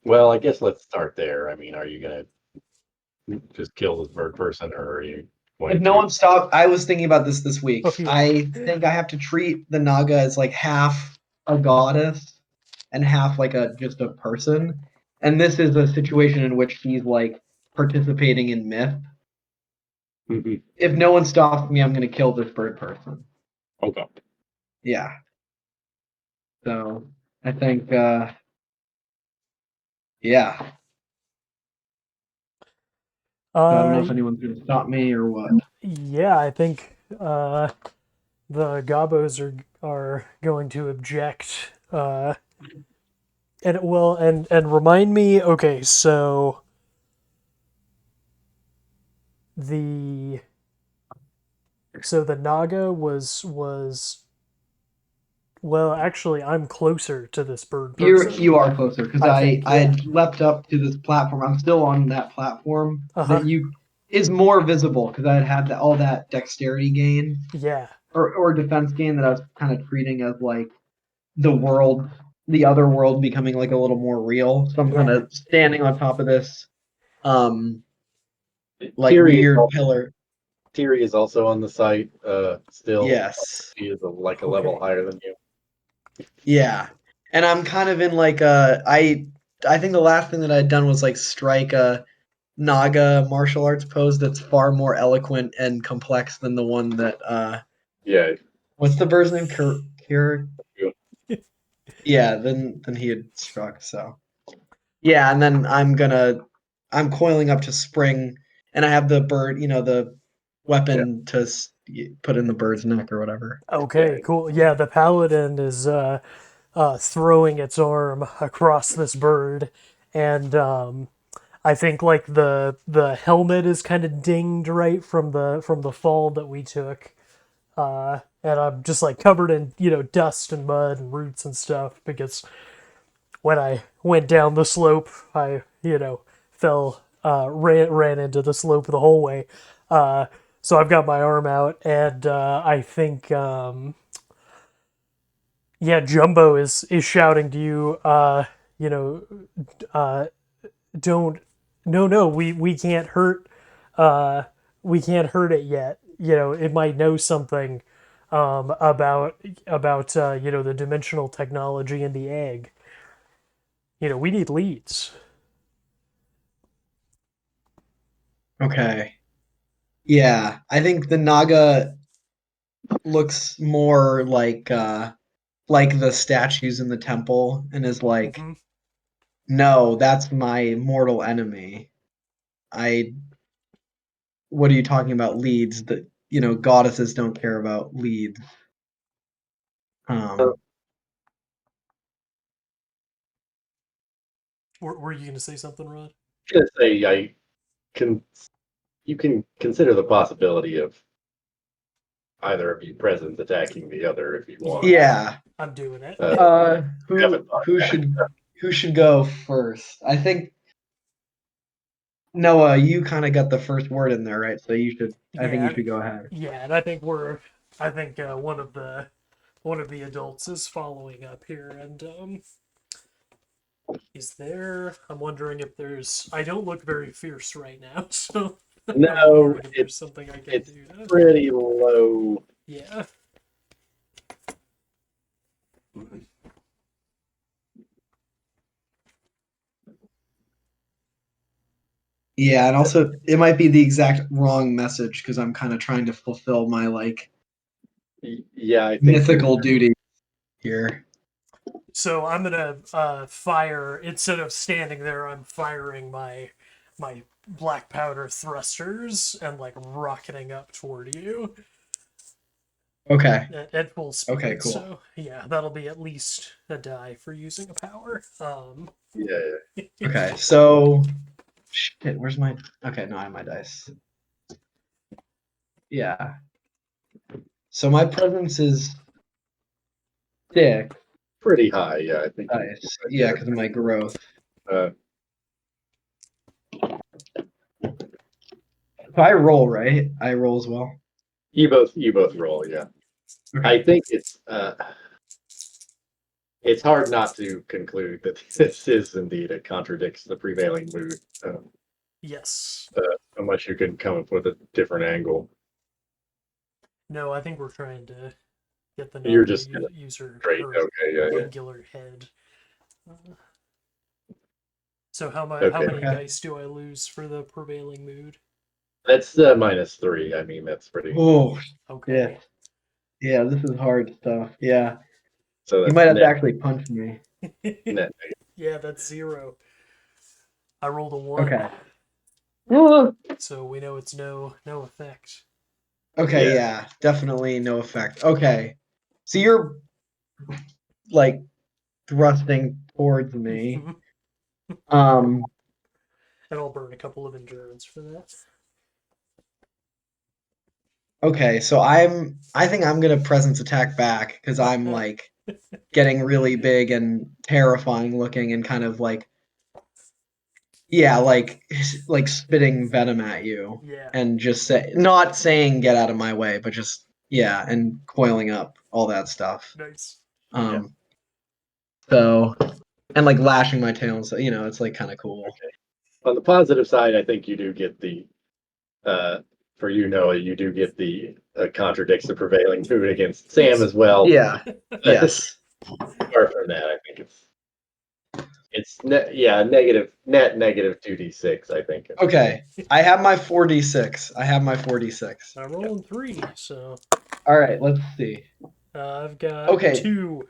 Well, I guess let's start there. I mean, are you gonna just kill this bird person, or are you If going no to? one stopped, I was thinking about this week. Oh yeah. I think I have to treat the Naga as like half a goddess and half like a just a person. And this is a situation in which he's like participating in myth. Mhm. If no one stops me, I'm gonna kill this bird person. Okay. Yeah. So I think yeah. So I don't know Uh, if anyone's gonna stop me or what. yeah, I think the Gabos are going to object. And it will and remind me. Okay, so the the Naga was well, actually, I'm closer to this bird You person. are closer because I I think, yeah. had leapt up to this platform. I'm still on that platform Uh that huh. you is more visible because I had that, all that dexterity gain Yeah. or defense gain that I was kind of treating as like the world, the other world becoming like a little more real. So I'm kind Yeah. of standing on top of this um like Kiri is weird al- pillar. Kiri is also on the site. Still, Yes. she is like a level Okay. higher than you. Yeah. And I'm kind of in like I think the last thing that I'd done was like strike a Naga martial arts pose that's far more eloquent and complex than the one that Yeah. what's the bird's name? Kir you- Yeah, than he had struck. So yeah, and then I'm coiling up to spring, and I have the bird, the Yeah. weapon to put in the bird's neck or whatever. Yeah. Okay. Cool. Yeah. The paladin is throwing its arm across this bird, and I think like the helmet is kind of dinged right from the fall that we took, and I'm just like covered in dust and mud and roots and stuff because when I went down the slope, I fell ran into the slope the whole way. Uh, so I've got my arm out, and I think yeah, Jumbo is shouting to you. You know, uh, don't no, we can't hurt we can't hurt it yet. It might know something about the dimensional technology in the egg. We need leads. Okay. Yeah, I think the Naga looks more like the statues in the temple and is like, Mm-hmm. no, that's my mortal enemy. I What are you talking about leads that goddesses don't care about leads. Uh, Um Were you going to say something, Rod? I'm gonna say I can. You can consider the possibility of either of you present attacking the other if you want. Yeah, yeah. I'm doing it. Uh, Who haven't thought who of should who should go first? I think Noah, you kind of got the first word in there, right? So I think you Yeah, should go ahead. yeah, and I think one of the adults is following up here, and is there? I'm wondering if there's. I don't look very fierce right now, so that. I'm No, wondering if there's something I can it's do to. pretty low. Yeah. Yeah, and also it might be the exact wrong message because I'm kind of trying to fulfill my like Yeah, I think you're. mythical duty here. So I'm gonna fire instead of standing there. I'm firing my black powder thrusters and like rocketing up toward you Okay. at full Okay, speed. cool. So yeah, that'll be at least a die for using a power. Yeah, Okay, so shit, where's my okay, no, I have my dice. Yeah. So my presence is six pretty high. Yeah, I think you're dice. right Yeah, there. because of my growth. Uh, So I roll, right? I roll as well. you both roll. Yeah, Okay. I think it's. it's hard not to conclude that this is indeed it contradicts the prevailing mood, Yes. unless you can come up with a different angle. No, I think we're trying to get the You're Naga just user straight. her Okay, yeah. angular head. So how Okay. many Okay. dice do I lose for the prevailing mood? That's -3. I mean, that's pretty. Oh, Okay. yeah, this is hard stuff. Yeah, So you that's might have to net, actually punch me. net. Yeah, that's 0. I rolled a 1. Okay. So we know it's no effect. Okay, Yeah. yeah, definitely no effect. Okay, so you're like thrusting towards me. And Um, I'll burn a couple of endurance for that. okay, so I think I'm gonna presence attack back because I'm like getting really big and terrifying looking and kind of like yeah, like spitting venom at you Yeah. and just say not saying get out of my way, but just yeah, and coiling up all that stuff. Nice. Um, so and like lashing my tail, so you know, it's like kind of cool. On the positive side, I think you do get the for Noah, you do get the contradicts the prevailing mood against Sam as well. Yeah. Yes. Apart from that, I think it's negative net -2d6. I think. Okay. I have my 4d6. I have my 4d6. I'm rolling 3, so All right, let's see. I've got Okay, 2.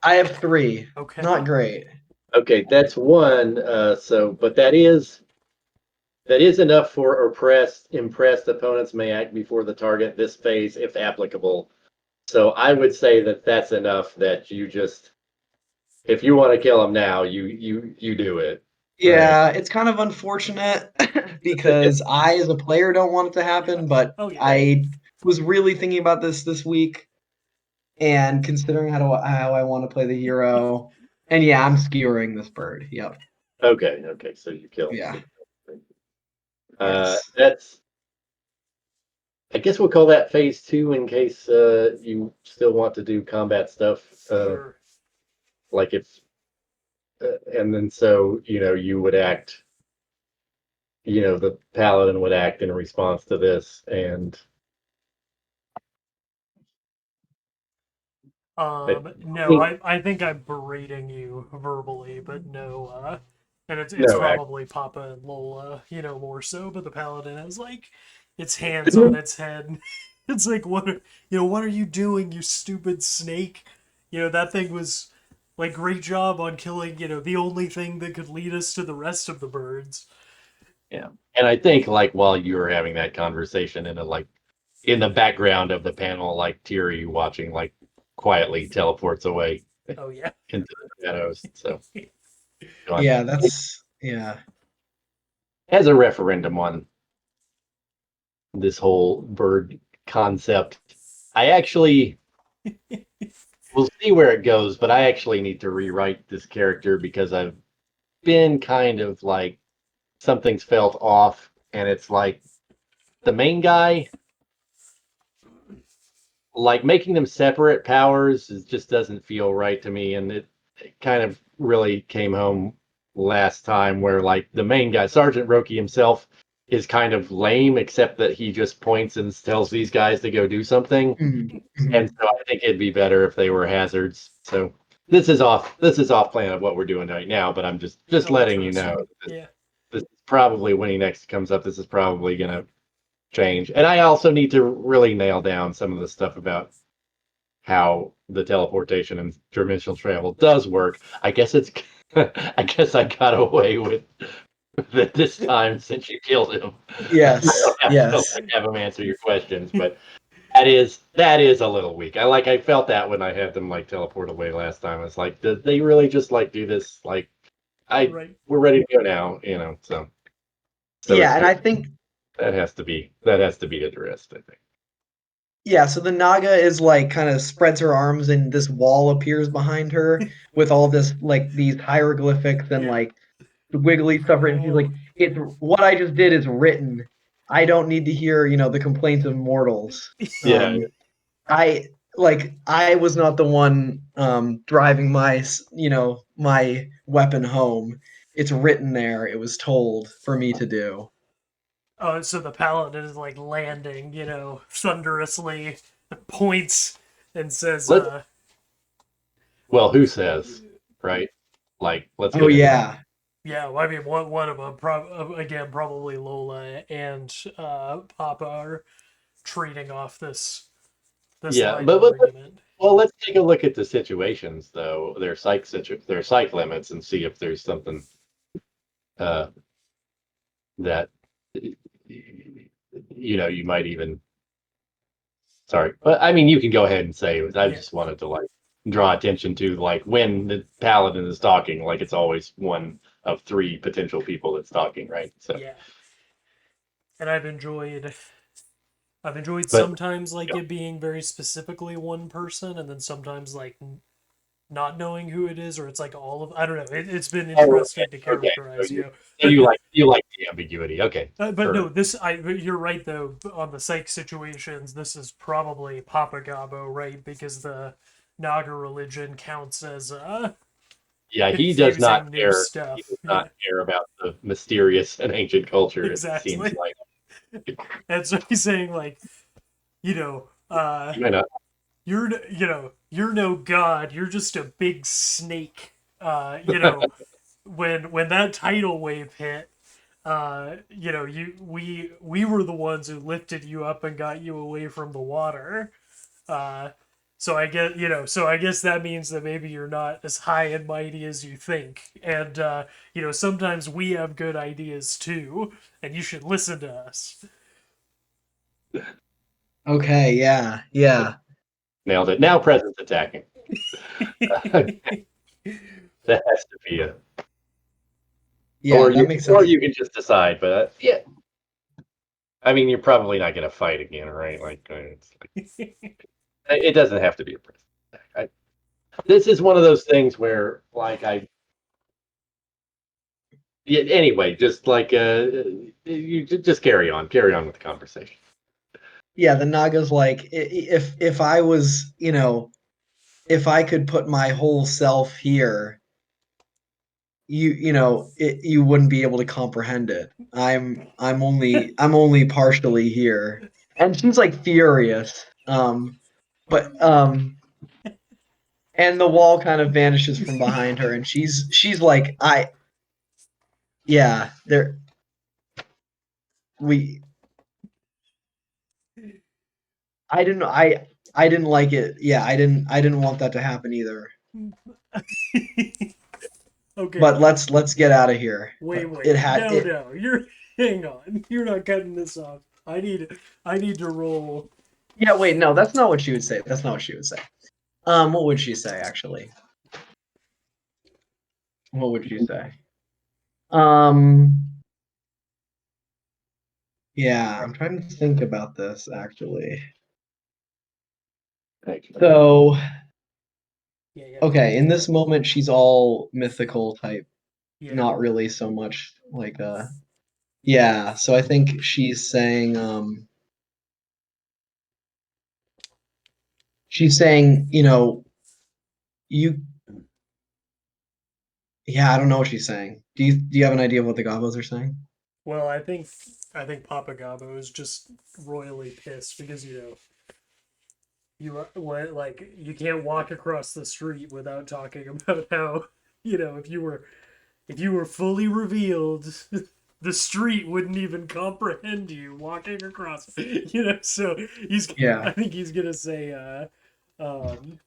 I have 3. Okay. Not great. Okay, that's one. But that is enough for impressed opponents may act before the target this phase if applicable. So I would say that that's enough that you just, if you want to kill him now, you do it. Yeah, it's kind of unfortunate because I, as a player, don't want it to happen, but Oh, yeah. I was really thinking about this week and considering how I want to play the hero. And yeah, I'm skewering this bird. Yep. Okay, so you kill him. Yeah. Yes. That's, I guess we'll call that phase 2 in case you still want to do combat stuff. Sure. Like if, and then so you would act. The paladin would act in response to this, and No, I think I'm berating you verbally, but no, and it's no act. probably Papa and Lola, more so, but the paladin has like its hands on its head. It's like, what are you doing, you stupid snake? That thing was like, great job on killing, the only thing that could lead us to the rest of the birds. Yeah, and I think like while you were having that conversation in the background of the panel, like Tiri watching like quietly teleports away Oh yeah. into the shadows. So Yeah, that's yeah. as a referendum on this whole bird concept, I actually we'll see where it goes, but I actually need to rewrite this character because I've been kind of like something's felt off, and it's like the main guy, like making them separate powers just doesn't feel right to me, and it kind of really came home last time where like the main guy, Sergeant Roki himself, is kind of lame except that he just points and tells these guys to go do something. And so I think it'd be better if they were hazards. So this is off plan of what we're doing right now, but I'm just letting you know. Yeah. This is probably when he next comes up, this is probably gonna change. And I also need to really nail down some of the stuff about how the teleportation and dimensional travel does work. I guess I guess I got away with it this time since you killed him. Yes. I Yes. don't have him answer your questions, but that is a little weak. I felt that when I had them like teleport away last time. It's like, did they really just like do this? Like, Right. we're ready to go now, So Yeah, and it's I think that has to be addressed. I think. yeah, so the Naga is like kind of spreads her arms and this wall appears behind her with all this like these hieroglyphics and Yeah. like the wiggly stuff written. She's like, it's what I just did is written. I don't need to hear, the complaints of mortals. Yeah. I like I was not the one driving my weapon home. It's written there. It was told for me to do. Oh, so the paladin is like landing, thunderously, points and says, Let well, who says, right? Like, let's Oh get into that. yeah. yeah, well, I mean, one of them, again, probably Lola and Papa are trading off this Yeah, line of argument. well, let's take a look at the situations though, their psych limits, and see if there's something uh, that you might even. Sorry, but I mean, you can go ahead and say it. I Yeah, just wanted to like draw attention to like when the paladin is talking, like it's always one of three potential people that's talking, right? So, yeah. And I've enjoyed but sometimes like it being very specifically one person, and then sometimes like not knowing who it is, or it's like all of I don't know. It's been oh, okay, interesting to okay. So characterize, so but you like the ambiguity, okay? but no, Perfect. but you're right though on the psych situations. This is probably Papa Gabo, right? Because the Naga religion counts as Yeah, he does not confusing new care. He stuff. does not Yeah, care about the mysterious and ancient culture. It seems exactly. like And so he's saying like, you know, you may not. you're no god. You're just a big snake. When that tidal wave hit, we were the ones who lifted you up and got you away from the water. Uh, so I guess that means that maybe you're not as high and mighty as you think. And sometimes we have good ideas too, and you should listen to us. Okay. Yeah. Yeah. Nailed it. Now presence attacking. That has to be a, Yeah. That makes or sense. you can just decide. But yeah, I mean, you're probably not going to fight again, right? Like, it doesn't have to be a presence attack. This is one of those things where, like, yeah, anyway, just like, you just carry on with the conversation. Yeah. The Naga's like, if I was, if I could put my whole self here, you wouldn't be able to comprehend it. I'm only partially here, and she's like furious. But and the wall kind of vanishes from behind her, and she's like, yeah, there we I didn't like it. Yeah, I didn't want that to happen either. Okay, But let's get out of here. wait. It had No, it. no. You're hang on. You're not cutting this off. I need to roll. Yeah, wait, no, that's not what she would say. That's not what she would say. What would she say actually? What would she say? Um, yeah, I'm trying to think about this actually. So, Yeah, yeah. okay, in this moment, she's all mythical type, Yeah. not really so much like yeah. So I think she's saying, you, yeah, I don't know what she's saying. Do you have an idea of what the Gobos are saying? Well, I think Papa Gabo is just royally pissed because you can't walk across the street without talking about how if you were fully revealed, the street wouldn't even comprehend you walking across. So I Yeah. think he's gonna say, um,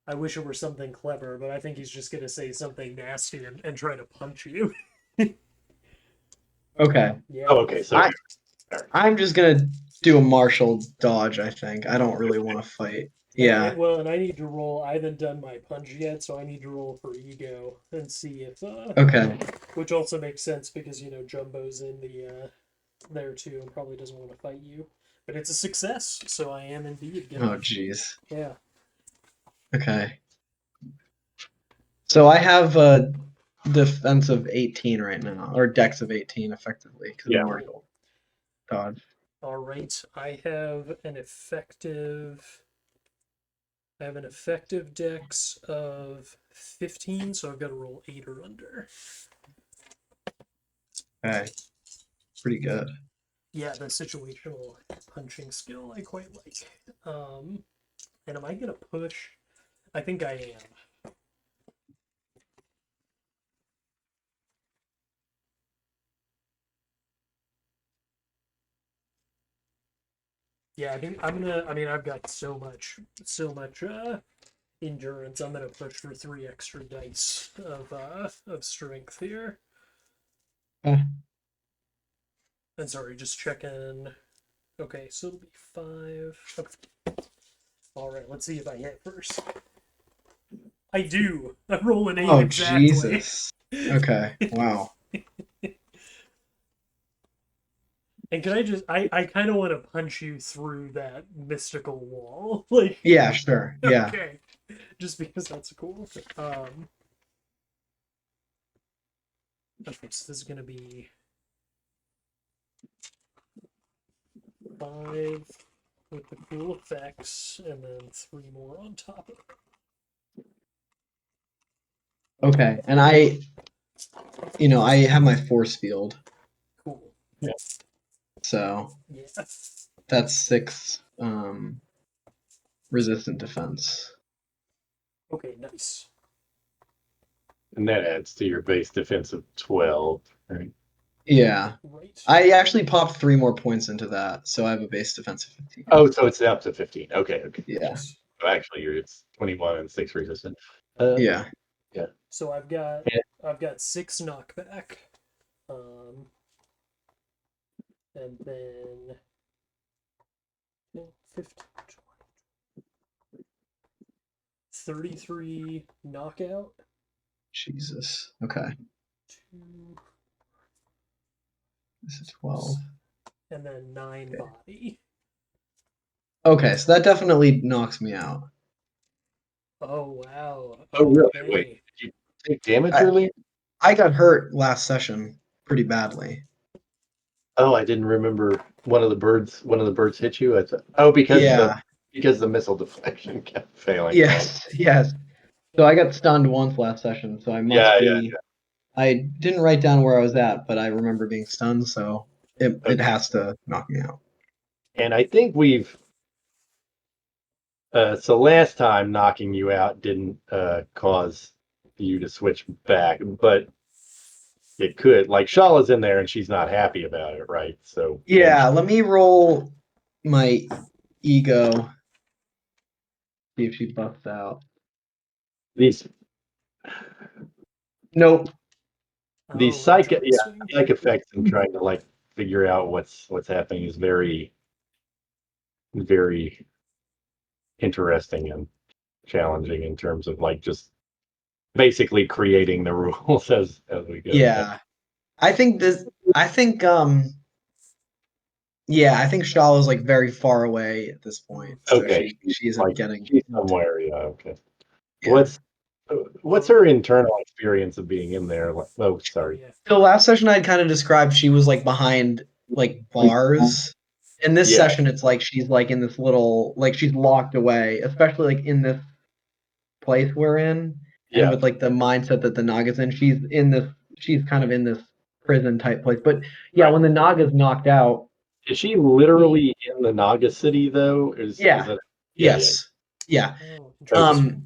I wish it were something clever, but I think he's just gonna say something nasty and try to punch you. Okay. Oh, Yeah. okay. So I I'm just gonna do a martial dodge, I think. I don't really want to fight. Yeah. And I need to roll. I haven't done my punch yet, so I need to roll for ego and see if, Okay. which also makes sense because Jumbo's in there too and probably doesn't want to fight you. But it's a success, so I am indeed Oh, gonna. jeez. Yeah. Okay. So I have a defense of 18 right now, or dex of 18 effectively, because of yeah, Cool. martial dodge. All right, I have an effective. I have an effective dex of 15, so I've got to roll 8 or under. Okay. Pretty good. Yeah, the situational punching skill I quite like. And am I gonna push? I think I am. Yeah, I think I'm gonna. I mean, I've got so much endurance. I'm gonna push for 3 extra dice of strength here. Uh, And sorry, just checking. Okay, so it'll be 5. Okay. All right, let's see if I hit first. I do. I roll an 8 oh, exactly. Jesus. Okay. Wow. And can I just I kind of want to punch you through that mystical wall. Like Yeah, sure. Yeah. okay. Just because that's cool. Okay, so this is gonna be 5 with the cool effects and then 3 more on top of it. Okay. And I have my force field. Cool. Yeah. So Yeah. that's 6 resistant defense. Okay, nice. And that adds to your base defense of 12, right? Yeah. Right. I actually popped 3 more points into that, so I have a base defense of 15. Oh, so it's up to 15. Okay, okay. Yeah. Nice. So actually, it's 21 and 6 resistant. Yeah. So Yeah. I've got 6 knockback. Um and then 15, 33 knockout. Jesus. Okay. 2, This is 12. and then 9 Okay. body. Okay, so that definitely knocks me out. Oh wow. Oh, really? Wait, Okay. did you take damage I, earlier? I got hurt last session pretty badly. Oh, I didn't remember one of the birds. One of the birds hit you. I thought, oh, Yeah. because the missile deflection kept failing. Yes. Yes. So I got stunned once last session, so I must Yeah, yeah. be. I didn't write down where I was at, but I remember being stunned, so it Okay. has to knock me out. And I think we've so last time knocking you out didn't cause you to switch back, but it could. Like Shala's in there and she's not happy about it, right? So and Yeah, let me roll my ego. See if she buffs out. these Nope. these Oh, interesting. psych effects and trying to like figure out what's happening is very very interesting and challenging in terms of like just basically creating the rules as we go. Yeah. I think this I think yeah, I think Shala's like very far away at this point, so Okay, she isn't like getting she's somewhere. Yeah. Okay. yeah. What's what's her internal experience of being in there? Like, oh, Oh sorry. yeah. So last session I'd kind of described she was like behind like bars. In this Yeah. session it's like she's like in this little like she's locked away, especially like in this place we're in and Yeah. with like the mindset that the Naga's in, she's kind of in this prison type place. But yeah, Right. when the Naga's knocked out, Is she literally in the Naga city though? Is yeah. that? Yeah. Yeah. Yes. Yeah. Oh, Okay.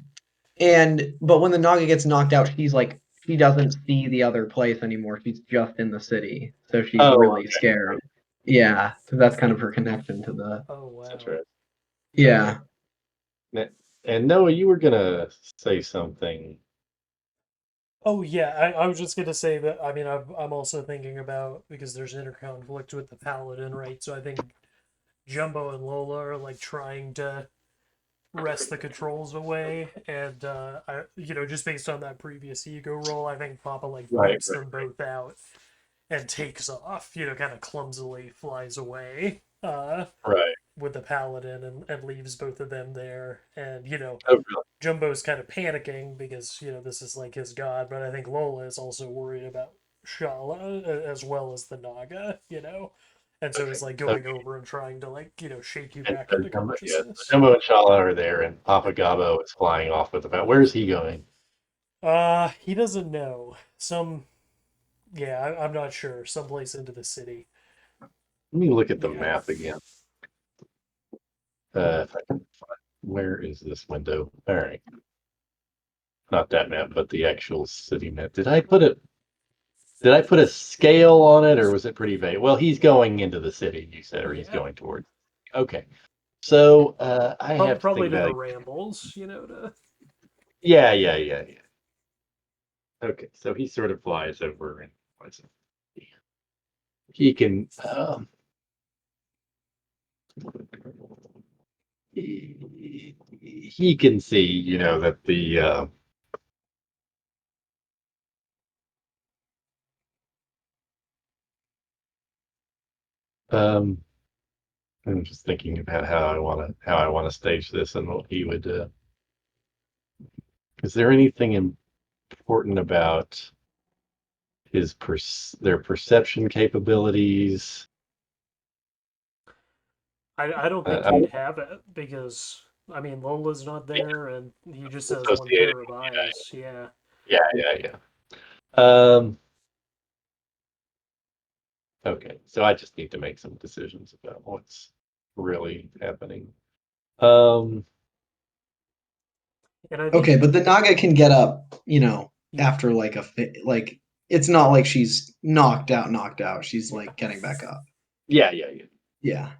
interesting. But when the Naga gets knocked out, she's like she doesn't see the other place anymore. She's just in the city. So she's Oh, really okay. scared. Yeah. So that's kind of her connection to the Oh That's wow. interesting. Okay. yeah. And Noah, you were gonna say something. Oh yeah, I was just gonna say that. I mean, I'm also thinking about because there's inner conflict with the paladin, right? So I think Jumbo and Lola are like trying to wrest the controls away, and just based on that previous ego roll, I think Papa like Right. whips them both out and takes off. Kind of clumsily flies away. Right. With the paladin and leaves both of them there, and Oh, really? Jumbo's kind of panicking because this is like his god, but I think Lola is also worried about Shala as well as the Naga, And so Okay. he's like going over and trying to like, shake you And back so into consciousness. Jumbo and Shala are there, and Papa Gabo is flying off with the bat. Where's he going? He doesn't know. Yeah, I'm not sure. Someplace into the city. Let me look at the Yeah. map again. If I can find, where is this window? All right, not that map, but the actual city map. Did I put a scale on it, or was it pretty vague? Well, he's going into the city, you said, or he's Yeah. going towards. Okay, so I have to think Probably to about the it. rambles, to Yeah. Okay, so he sort of flies over and he can he can see, that the um I'm just thinking about how I want to stage this and what he would is there anything important about their perception capabilities? I don't think I'm he'd have it because I mean Lola's not there and he just has one associated. pair of eyes. Yeah. Yeah. Um, okay, so I just need to make some decisions about what's really happening. Um, And I Okay, think but the Naga can get up, yeah. after like like it's not like she's knocked out. She's Yeah. like getting back up. yeah. Yeah.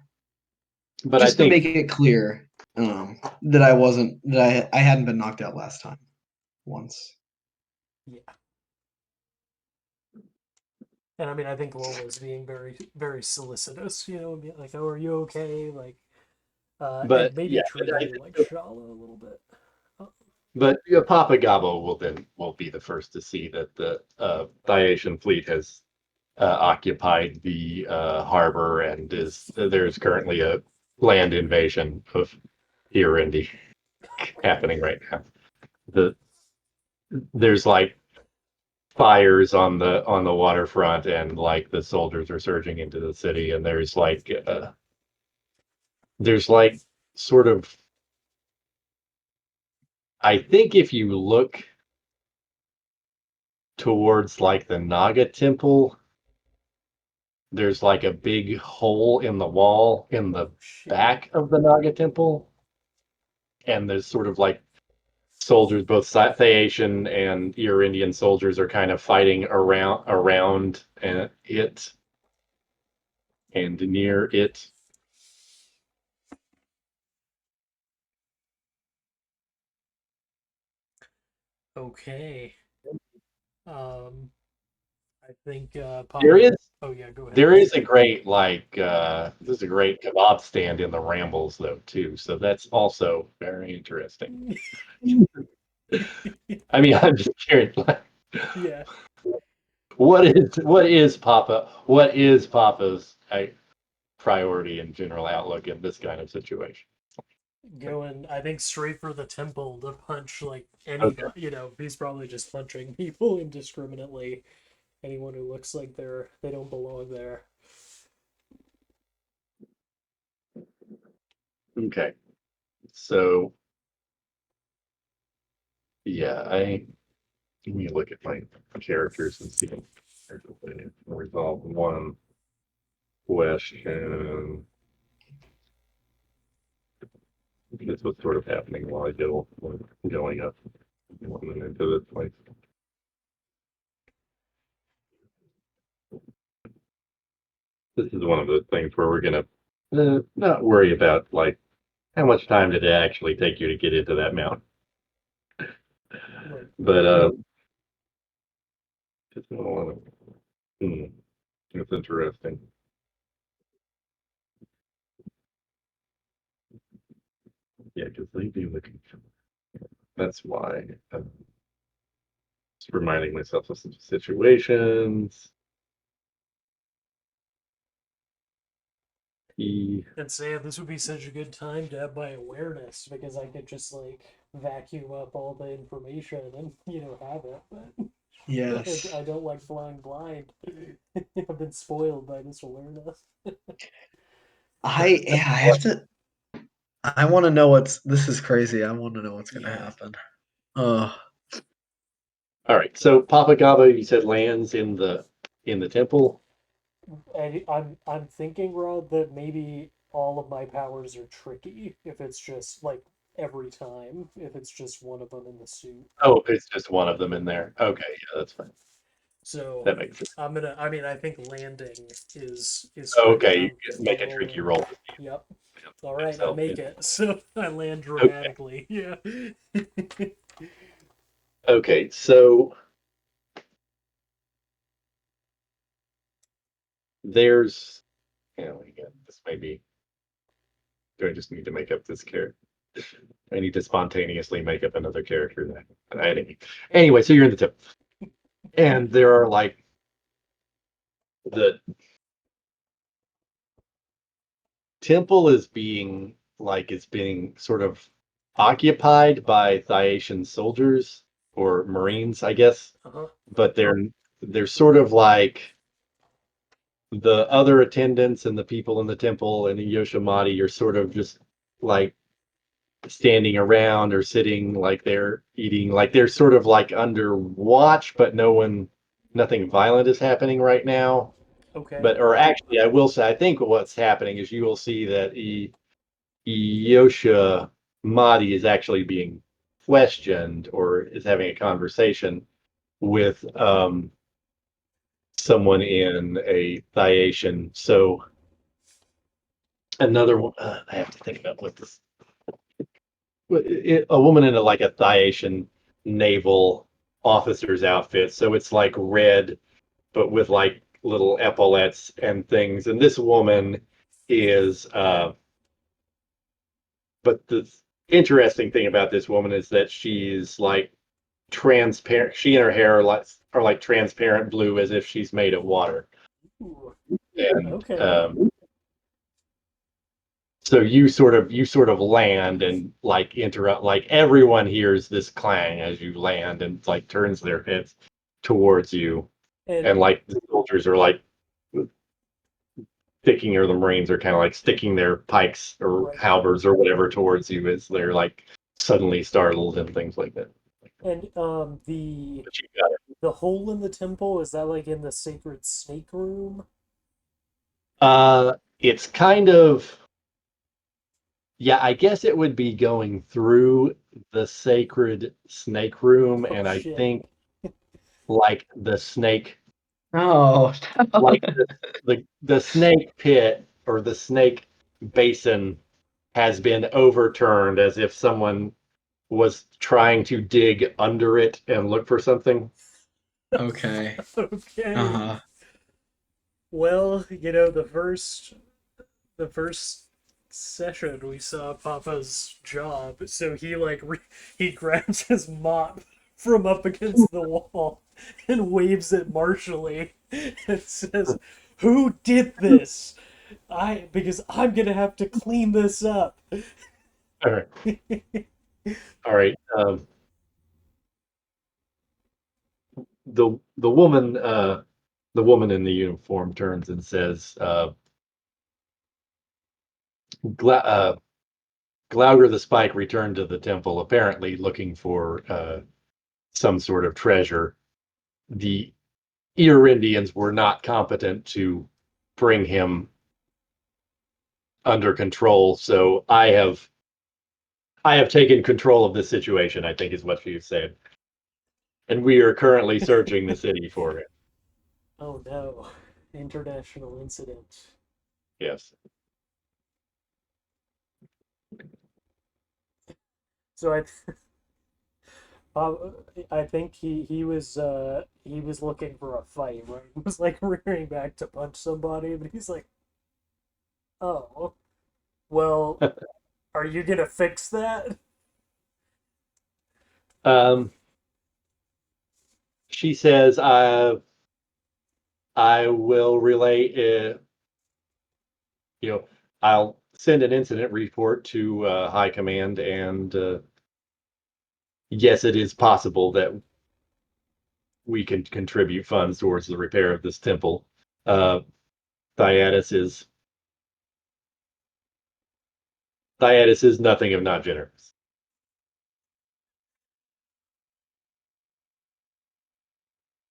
But I Just to think, make it clear, that I wasn't that I hadn't been knocked out last time once. Yeah. And I mean I think Lola's being very very solicitous, being like, "Oh, are you okay?" Like and but maybe yeah, treating you like Shala a little bit. Uh, but Papa Gabo will be the first to see that the Thaetian fleet has occupied the harbor and there's currently a land invasion of Ierendi happening right now. The there's like fires on the waterfront, and like the soldiers are surging into the city, and there's like sort of, I think if you look towards like the Naga temple, there's like a big hole in the wall in the oh shit. back of the Naga temple, and there's sort of like soldiers, both Thaatian and Ierendian soldiers, are kind of fighting around it and near it. Okay. Um I think There Papa. is Oh yeah, go ahead. there is a great there's a great kebab stand in the Rambles though too, so that's also very interesting. I mean, I'm just curious, like, Yeah, what is Papa's priority and general outlook in this kind of situation? going. I think straight for the temple to punch like Okay, anybody. He's probably just punching people indiscriminately. Anyone who looks like they don't belong there. okay. So yeah, I let me look at my characters and see if there's a way to resolve one question. This was sort of happening while I was going up into this place. This is one of those things where we're gonna not worry about like how much time did it actually take you to get into that mountain, Right. but it's hmm, it's interesting. Yeah, because they do look. That's why I'm just reminding myself of some situations. He, And Sam, this would be such a good time to have my awareness because I could just like vacuum up all the information and have it. But Yes. I don't like flying blind. I've been spoiled by this awareness. I have to. I want to know what's. This is crazy. I want to know what's gonna Yeah. happen. Oh, All right. So Papa Gaba, you said lands in the temple. I'm thinking, Rod, that maybe all of my powers are tricky if it's just like every time, if it's just one of them in the suit. Oh, it's just one of them in there. Okay, yeah, that's fine. So That makes sense. I mean, I think landing is fine. Okay, you can I'm make a tricky rolling. roll to see Yep. All right, I himself. make it. So I land Okay. dramatically. Yeah. Okay. So there's, again, this may be. Do I just need to make up this character? I need to spontaneously make up another character that anyway. So you're in the temple, and there are like the temple is being sort of occupied by Thaatian soldiers or Marines, I guess, Uh-huh. but they're sort of like the other attendants and the people in the temple and the Yoshimati are sort of just like standing around or sitting like they're eating, like they're sort of like under watch, but nothing violent is happening right now. Okay. But or actually, I will say, I think what's happening is you will see that Yosha Madi is actually being questioned or is having a conversation with someone in a Thaatian. So another one, I have to think about what this. A woman in like a Thaatian naval officer's outfit. So it's like red, but with like little epaulets and things. And this woman is but the interesting thing about this woman is that she's like transparent. She and her hair are like transparent blue, as if she's made of water. Ooh, And okay. so you sort of land and like interrupt. Like everyone hears this clang as you land and like turns their heads towards you, And and like the soldiers are like sticking, or the Marines are kind of like sticking their pikes or right. halberds or whatever towards you as they're like suddenly startled and things like that. And the But you got it. the hole in the temple, is that like in the sacred snake room? It's kind of, yeah, I guess it would be going through the sacred snake room, Oh and I shit. think like the snake, oh, like the snake pit or the snake basin has been overturned as if someone was trying to dig under it and look for something. okay. Okay. Uh-huh. Well, the first session we saw Papa's job, so he grabs his mop from up against the wall and waves it martially and says, "Who did this? Because I'm gonna have to clean this up." All right, all right. The woman in the uniform turns and says, Glauger the Spike returned to the temple, apparently looking for some sort of treasure. The Ierendians were not competent to bring him under control, so I have taken control of this situation, I think is what she said. And we are currently searching the city for him. Oh no. International incident. Yes. So Uh, I think he was looking for a fight, right? He was like rearing back to punch somebody, but he's like, "Oh, well, are you gonna fix that?" um, she says, I will relay, you know, I'll send an incident report to High Command, and yes, it is possible that we can contribute funds towards the repair of this temple. Uh, Thyatis is nothing if not generous.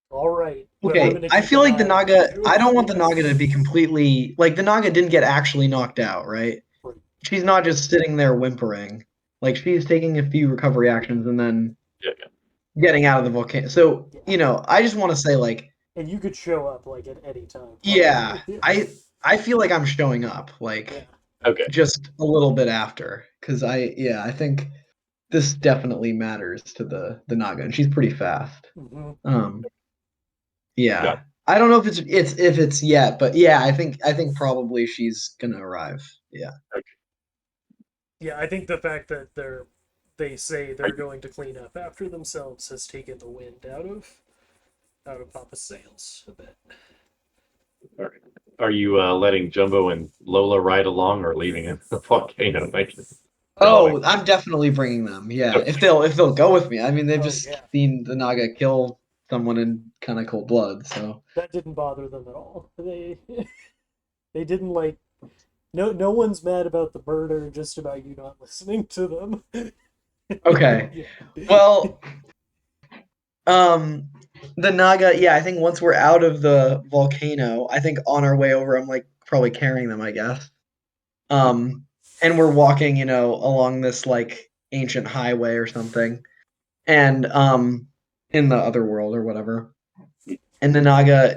All right. Well, I'm Okay, gonna I keep feel an like the eye on Naga. you. I don't want the Naga to be completely like the Naga didn't get actually knocked out, right? Right. She's not just sitting there whimpering. Like she's taking a few recovery actions and then Yeah, getting out of the volcano. So, Yeah. I just want to say like, And you could show up like at any time, yeah, probably. I feel like I'm showing up like Yeah. okay. just a little bit after cuz I think this definitely matters to the Naga and she's pretty fast. Hmm. Um Got yeah. I don't know if it's yet, but yeah, I think probably she's going to arrive. Yeah. it. Okay. Yeah, I think the fact that they say Are they're going to clean up after themselves has taken the wind out of Papa's sails a bit. All right. Are you letting Jumbo and Lola ride along, or leaving the volcano? Like, Oh, going. I'm definitely bringing them. Yeah, Okay. if they'll go with me. I mean, they've Oh just yeah, seen the Naga kill someone in kind of cold blood, so. that didn't bother them at all. They didn't like. No one's mad about the murder, just about you not listening to them. Okay. Yeah. Well, um the Naga, yeah, I think once we're out of the volcano, I think on our way over I'm like probably carrying them, I guess. And we're walking, along this like ancient highway or something. And in the other world or whatever. And the Naga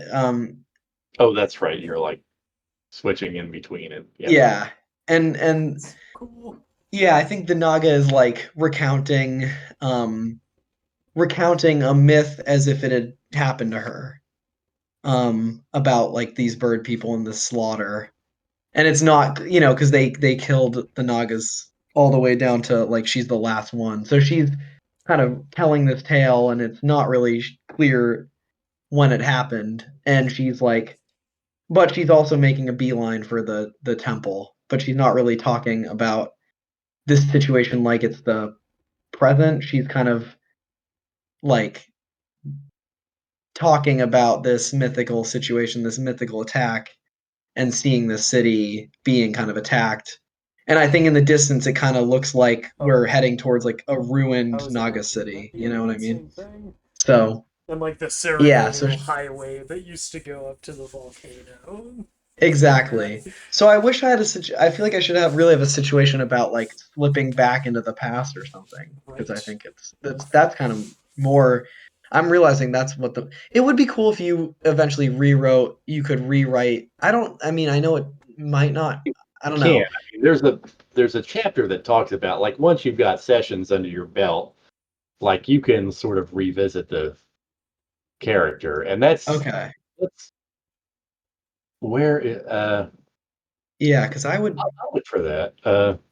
Oh, that's right. You're like switching in between it. Yeah. yeah. And It's cool. yeah, I think the Naga is like recounting a myth as if it had happened to her. About like these bird people and the slaughter. And it's not, because they killed the Nagas all the way down to like she's the last one. So she's kind of telling this tale and it's not really clear when it happened. And she's like but she's also making a beeline for the temple, but she's not really talking about this situation like it's the present. She's kind of like talking about this mythical situation, this mythical attack, and seeing the city being kind of attacked. And I think in the distance, it kind of looks like Oh we're yeah, heading towards like a I ruined was Naga imagining city. that You know doing what I that mean? same thing. So And like the yeah, so ceremonial highway that used to go up to the volcano. Yeah. exactly. So I wish I had I feel like I should have a situation about like slipping back into the past or something because I Right. think that's kind of more. I'm realizing that's what the. It would be cool if you eventually rewrote. You could rewrite. I don't. I mean, I know it might not. I You don't can. know. I mean, there's a chapter that talks about like once you've got sessions under your belt, like you can sort of revisit the character, and Okay. that's where Yeah, because I would. I'll look for that.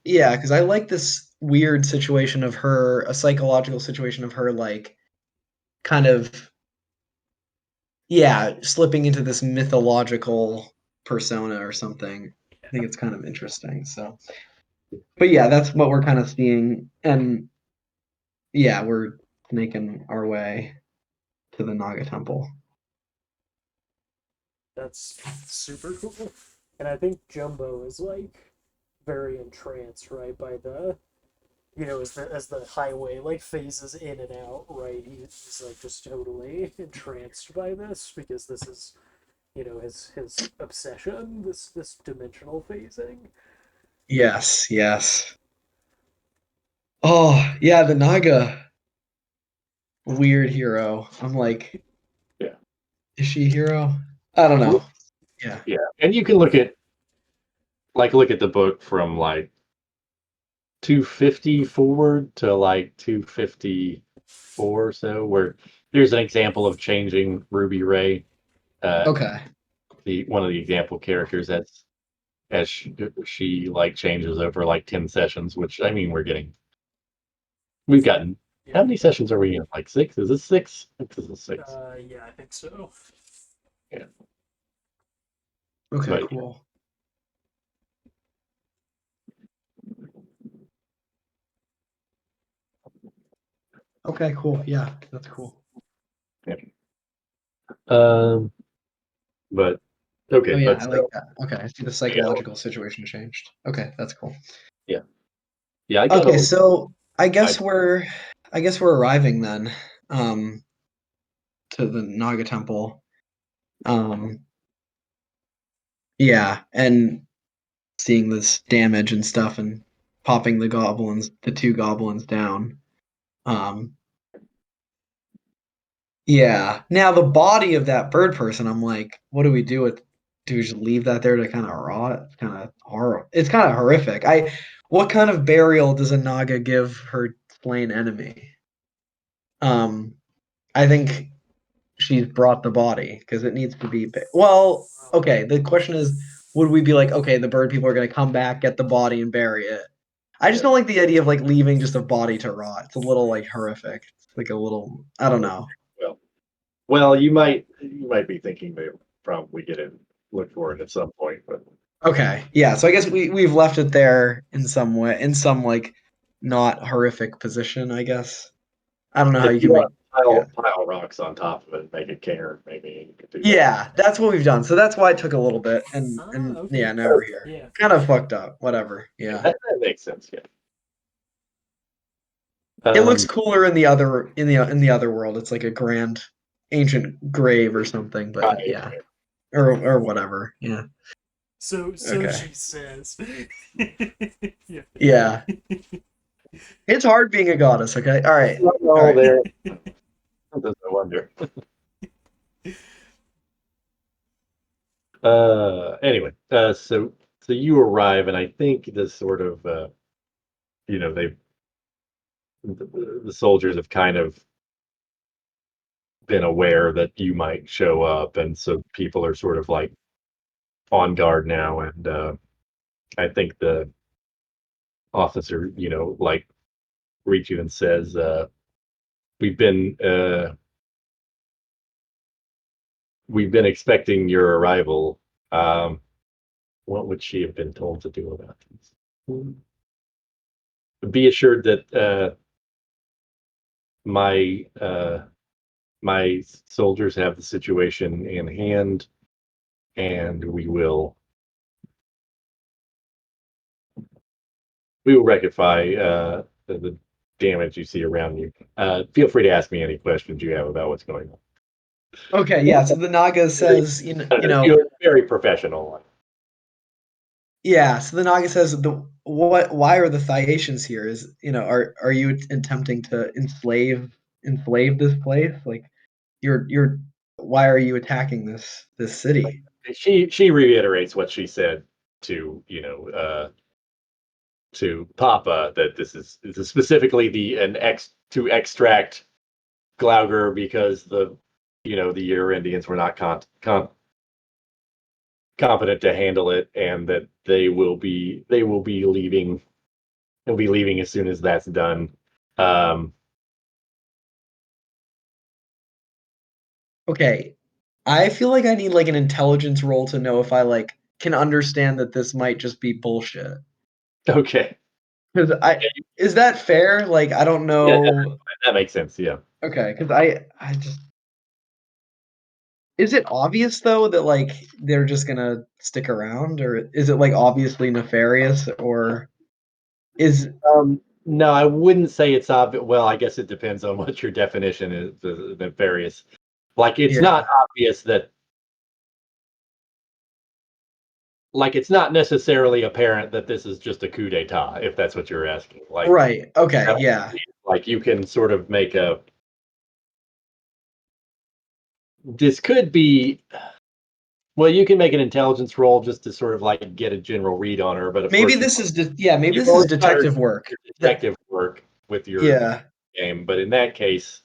Yeah, because I like this weird situation of her, a psychological situation of her, like kind of yeah, slipping into this mythological persona or something. I think it's kind of interesting. So, but yeah, that's what we're kind of seeing, and yeah, we're making our way to the Naga Temple. That's super cool. And I think Jumbo is like very entranced, right, by the as the highway like phases in and out, right? He's like just totally entranced by this because this is his obsession, this dimensional phasing. Yes, yes. Oh, yeah, the Naga, weird hero. I'm like, Yeah, is she a hero? I don't know. well, Yeah. yeah, and you can look at the book from like 250 forward to like 254 or so, where there's an example of changing Ruby Ray, uh, Okay. the one of the example characters as she like changes over like 10 sessions, which I mean we've gotten Yeah. how many sessions are we in? Like six? Is this six? I think this is six. Yeah, I think so. Yeah. Okay, But cool. Okay, cool. Yeah, that's cool. yeah. But okay, Oh yeah, but I like so that. Okay, I see the you know, psychological situation changed. Okay, that's cool. yeah, yeah, I got Okay, a so I I guess we're I guess we're arriving then um to the Naga temple. Um yeah, and seeing this damage and stuff and popping the two goblins down. Um yeah. Now the body of that bird person, I'm like, what do we do with do we just leave that there to kind of rot? It's kind of horrible. It's kind of horrific. What kind of burial does a Naga give her slain enemy? Um I think she's brought the body because it needs to be well, okay, the question is would we be like, okay, the bird people are going to come back, get the body and bury it? I just yeah, don't like the idea of like leaving just a body to rot. It's a little like horrific. It's like a little I don't know. well, well, you might be thinking they probably get in look for it at some point, but Okay. Yeah, so I guess we've left it there in some way in some like not horrific position, I guess. I don't know how if you you can make want to yeah. pile rocks on top of it and make it care, maybe you could do that. Yeah, that's what we've done. So that's why it took a little bit and Okay. yeah, now we're here. Yeah. Kind of fucked up. Whatever. Yeah, Yeah. that makes sense. Yeah. It looks Um, cooler in the other world. It's like a grand ancient grave or something, but right, yeah. Or whatever. Yeah. So Okay. she says. Yeah. Yeah. It's hard being a goddess, okay? All right. All all right. there. Doesn't wonder. Anyway, so you arrive, and I think this sort of they the soldiers have kind of been aware that you might show up, and so people are sort of like on guard now, and I think the officer, like reaches you and says, "We've been we've been expecting your arrival." Um, what would she have been told to do about this? Be assured that my my soldiers have the situation in hand, and we will rectify the damage you see around you. Feel free to ask me any questions you have about what's going on. Okay, yeah. So the Naga says, You're very professional. yeah, so the Naga says why are the Thyacians here? Is are you attempting to enslave this place? Like you're why are you attacking this city? She reiterates what she said to to Papa, that this is specifically to extract Glauger, because the Ierendians were not competent to handle it, and that they will be leaving. They'll be leaving as soon as that's done. Um, Okay, I feel like I need like an intelligence roll to know if I like can understand that this might just be bullshit. okay, Because I is that fair? Like I don't yeah, know. that makes sense. Yeah. Okay, because I just is it obvious though that like they're just gonna stick around, or is it like obviously nefarious, or is No, I wouldn't say it's obvious. Well, I guess it depends on what your definition is. The various, like, it's not yeah obvious that, like, it's not necessarily apparent that this is just a coup d'état, if that's what you're asking. Like, right? Okay, yeah, like you can sort of make a. This could be. Well, you can make an intelligence roll just to sort of like get a general read on her, but of maybe course this is yeah maybe you've this is already done detective work. your That detective work with your yeah game, but in that case,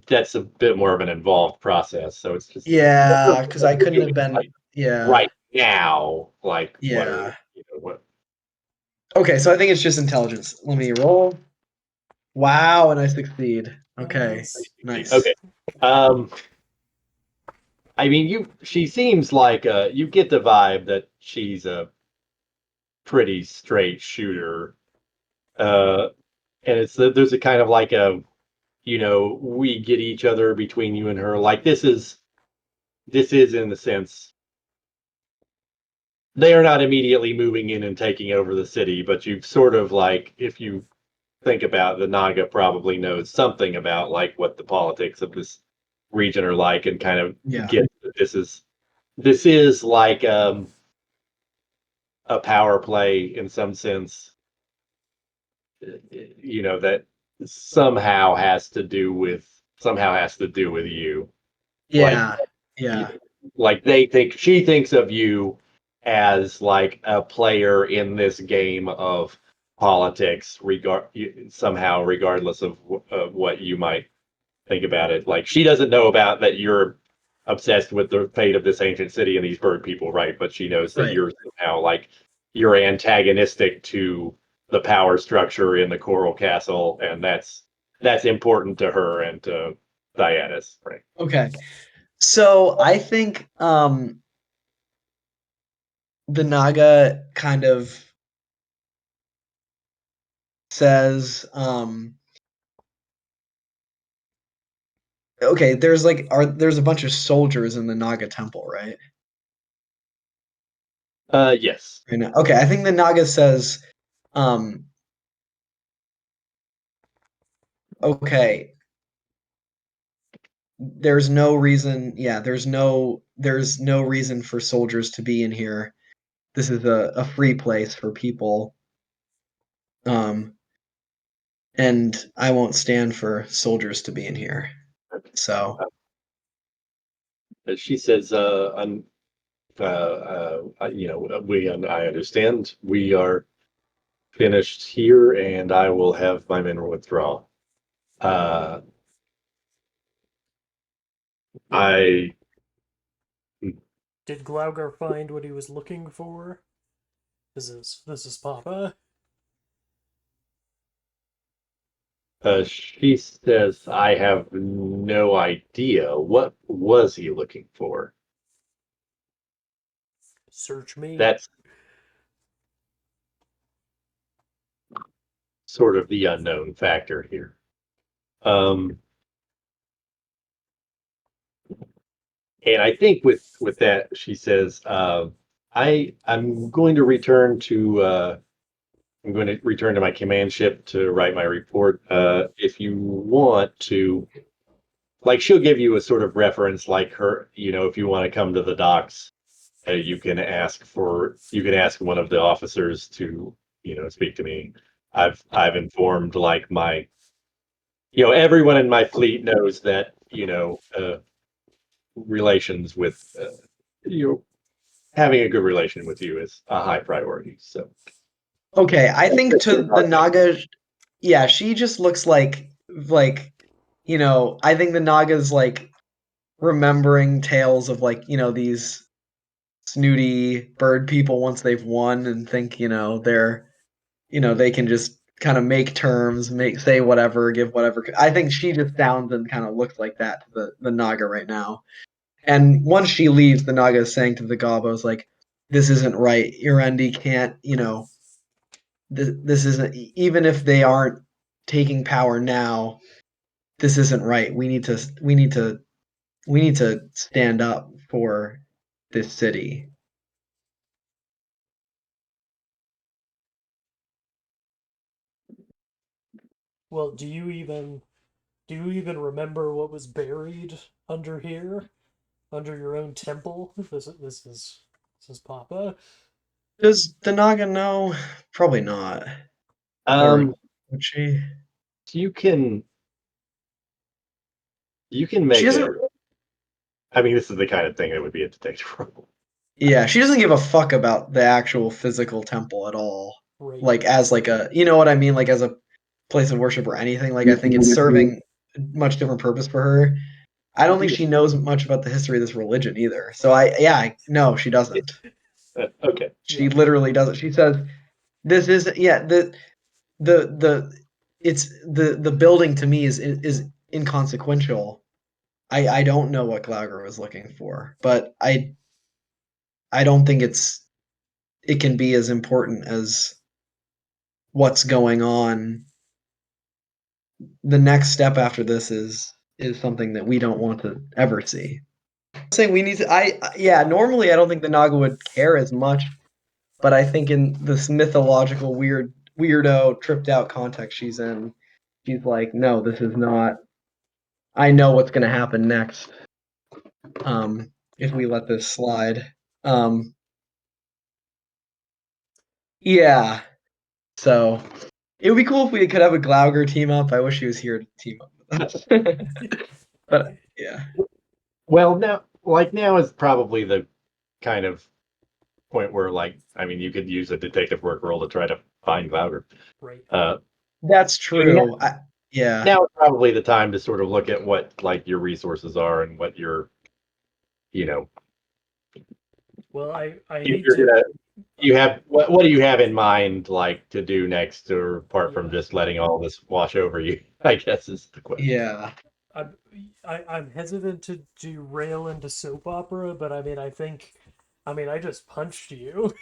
that's a bit more of an involved process. So it's just yeah because I couldn't have like been yeah right now, like what are yeah. what? Okay, so I think it's just intelligence. Let me roll. Wow, and I succeed. Okay, Nice. nice. Okay. Um, I mean, she seems like you get the vibe that she's a pretty straight shooter. Uh, and there's a kind of like we get each other between you and her. Like, this is this is in the sense they are not immediately moving in and taking over the city, but you've sort of like, if you think about the Naga probably knows something about like what the politics of this region are like and kind of Yeah. get that this is like a power play in some sense, that somehow has to do with you. Like, Yeah. Yeah. like she thinks of you as like a player in this game of politics, somehow regardless of what you might think about it. Like, she doesn't know about that you're obsessed with the fate of this ancient city and these bird people, right? But she knows that Right. you're somehow like you're antagonistic to the power structure in the Coral Castle, and that's important to her and to Dianis, right? Okay. So I think the Naga kind of says okay, there's a bunch of soldiers in the Naga temple, right? Yes. Right now. Okay, I think the Naga says um okay, there's no reason for soldiers to be in here. This is a free place for people. Um and I won't stand for soldiers to be in here. So, She says, I understand we are finished here, and I will have my men withdraw. Uh, I Did Glaugar find what he was looking for? This is Papa. She says, I have no idea. What was he looking for? Search me. That's sort of the unknown factor here. Um, and I think with that, she says, I'm going to return to my command ship to write my report. If you want to, like, she'll give you a sort of reference, like her, if you want to come to the docks, you can ask one of the officers to, speak to me. I've informed like everyone in my fleet knows that, relations with, having a good relation with you is a high priority. So, okay, I think to the Naga, yeah, she just looks like I think the Naga's like remembering tales of like, these snooty bird people once they've won and think, they can just kind of make terms, say whatever, give whatever. I think she just sounds and kind of looks like that to the Naga right now. And once she leaves, the Naga is saying to the Gobos, like, this isn't right. Ierendi can't, this isn't, even if they aren't taking power now, this isn't right. We need to stand up for this city. Well, do you even remember what was buried under here, under your own temple? This is Papa. Does the Naga know? Probably not. Or um, would she? you can She make doesn't. a. I mean, this is the kind of thing that would be a detective role. Yeah, she doesn't give a fuck about the actual physical temple at all. Right. Like as like a, you know what I mean? Like as a place of worship or anything. Like I think it's serving a much different purpose for her. I don't think she knows much about the history of this religion either. So no, she doesn't. Okay. She Yeah. literally doesn't. She says this is yeah the it's the building to me is inconsequential. I don't know what Glauger was looking for, but I don't think it can be as important as what's going on. The next step after this is something that we don't want to ever see. saying we need to. Yeah. Normally, I don't think the Naga would care as much, but I think in this mythological weirdo tripped out context she's in, she's like, no, this is not. I know what's gonna happen next. If we let this slide. Yeah. So it would be cool if we could have a Glauger team up. I wish he was here to team up with us. But yeah. Well, now is probably the kind of point where, like, I mean, you could use a detective work roll to try to find Glauber. Right. That's true. Yeah. Now is probably the time to sort of look at what like your resources are and what your, you know, Well, I hate you're to. gonna you have what do you have in mind like to do next, or apart from Yeah. just letting all this wash over you? I guess is the question. Yeah. I'm I'm hesitant to derail into soap opera, but I mean, I just punched you,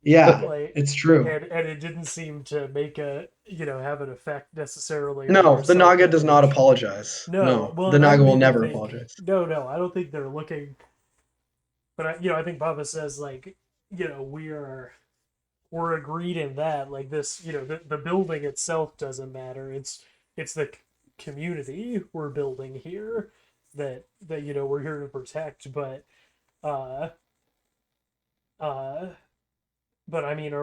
Yeah. like, It's true. and it didn't seem to make have an effect necessarily on No, your the Naga does not self-image. apologize. No, No, well, the and I Naga don't will even never think. apologize. No, I don't think they're looking. But I think Baba says, like, we're agreed in that, like, this, the building itself doesn't matter. It's the community we're building here that we're here to protect. Uh uh but I mean,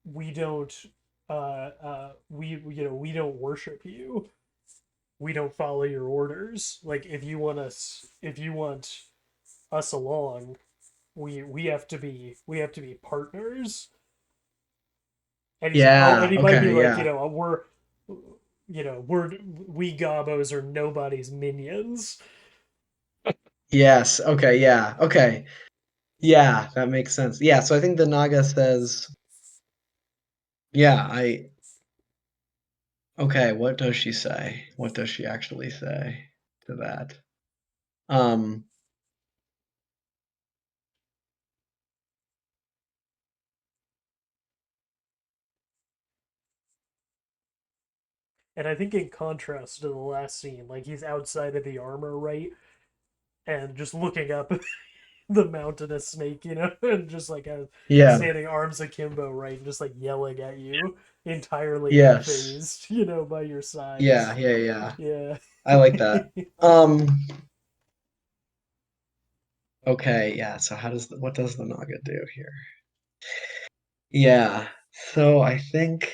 we don't we don't worship you. We don't follow your orders. Like, if you want us along, we have to be partners. And he's and Yeah. he might be Okay. like, Yeah. we gobos are nobody's minions. Yes. Okay. Yeah. Okay. Yeah. That makes sense. Yeah. So I think the Naga says, yeah, okay, what does she say? What does she actually say to that? Um, And I think in contrast to the last scene, like, he's outside of the armor, right? And just looking up the mountainous snake, and just like yeah. standing arms akimbo, right? And just like yelling at you, entirely Yes. unfazed, by your side. Yeah. Yeah. Yeah. Yeah. I like that. Um, okay. Yeah. So what does the Naga do here? Yeah. So I think,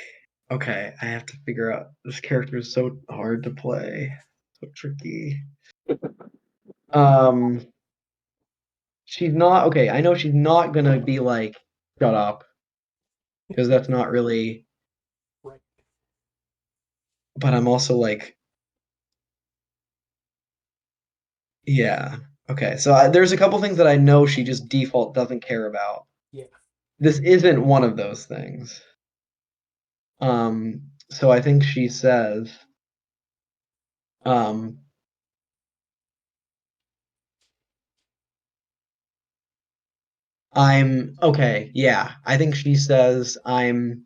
okay, I have to figure out this character is so hard to play, so tricky. Um, she's not okay. I know she's not gonna be like, shut up, because that's not really. Right. But I'm also like, yeah, okay. So there's a couple things that I know she just default doesn't care about. Yeah. This isn't one of those things. So I think she says, um, I'm okay. Yeah, I think she says I'm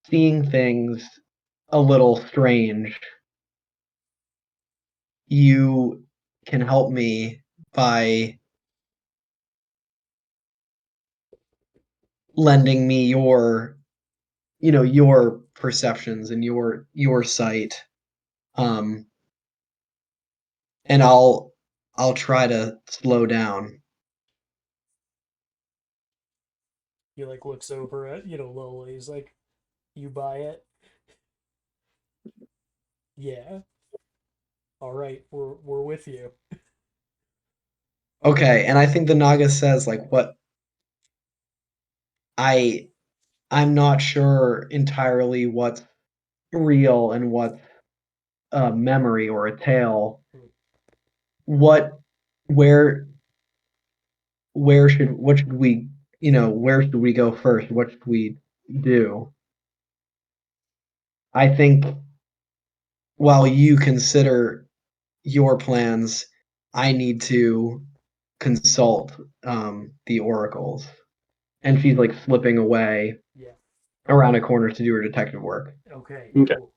seeing things a little strange. You can help me by lending me your perceptions and your sight. Um, and I'll try to slow down. He like looks over at, Lola. He's like, "You buy it?" Yeah. All right, we're with you. Okay, and I think the Naga says like what I I'm not sure entirely what's real and what's a memory or a tale. What where what should we where should we go first? What should we do? I think while you consider your plans, I need to consult the oracles. And she's like slipping away Yeah. around a corner to do her detective work. Okay. Okay. Cool.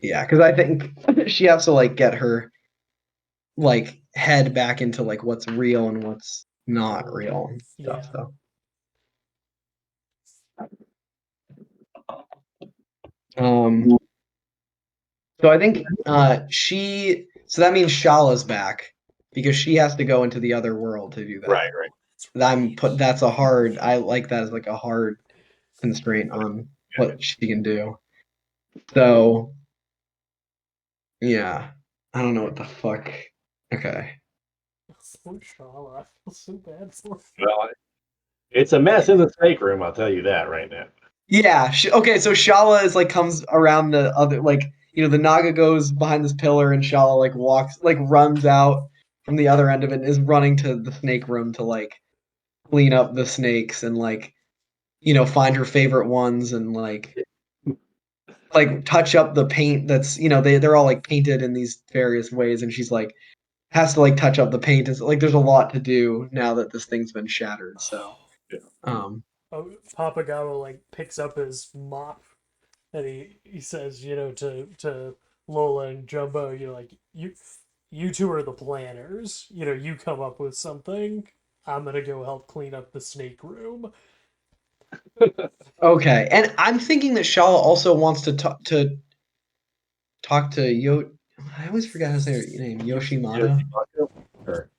Yeah, because I think she has to like get her like head back into like what's real and what's not real and stuff. Yeah. So I think so that means Shala's back because she has to go into the other world to do that. Right. That's a hard. I like that as like a hard constraint on what she can do. So yeah, I don't know what the fuck. Okay. Poor Shala. I feel so bad for her. Well, it's a mess in the snake room. I'll tell you that right now. Yeah. Okay. So Shala is like comes around the other like the Naga goes behind this pillar and Shala like walks like runs out from the other end of it and is running to the snake room to like clean up the snakes and like find her favorite ones and like touch up the paint that's they're all like painted in these various ways and she's like has to like touch up the paint. It's like there's a lot to do now that this thing's been shattered. So Papagawa like picks up his mop and he says, to Lola and Jumbo, you two are the planners. You come up with something. I'm gonna go help clean up the snake room. okay, and I'm thinking that Shala also wants to talk to I always forget how to say her name, Yoshimata. Or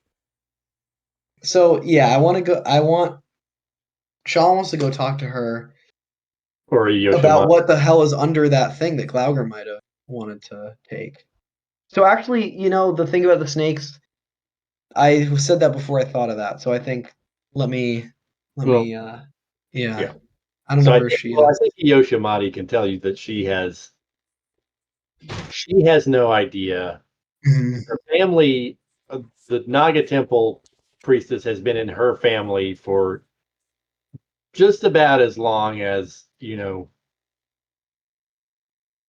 So yeah, Shala wants to go talk to her about Yoshimata. what the hell is under that thing that Glauger might have wanted to take. So actually, the thing about the snakes, I said that before I thought of that. So I think let me Well, yeah. yeah. I don't So know I where think, she well, I is. think Yoshimati can tell you that she has no idea. Mhm. Her family, the Naga Temple priestess, has been in her family for just about as long as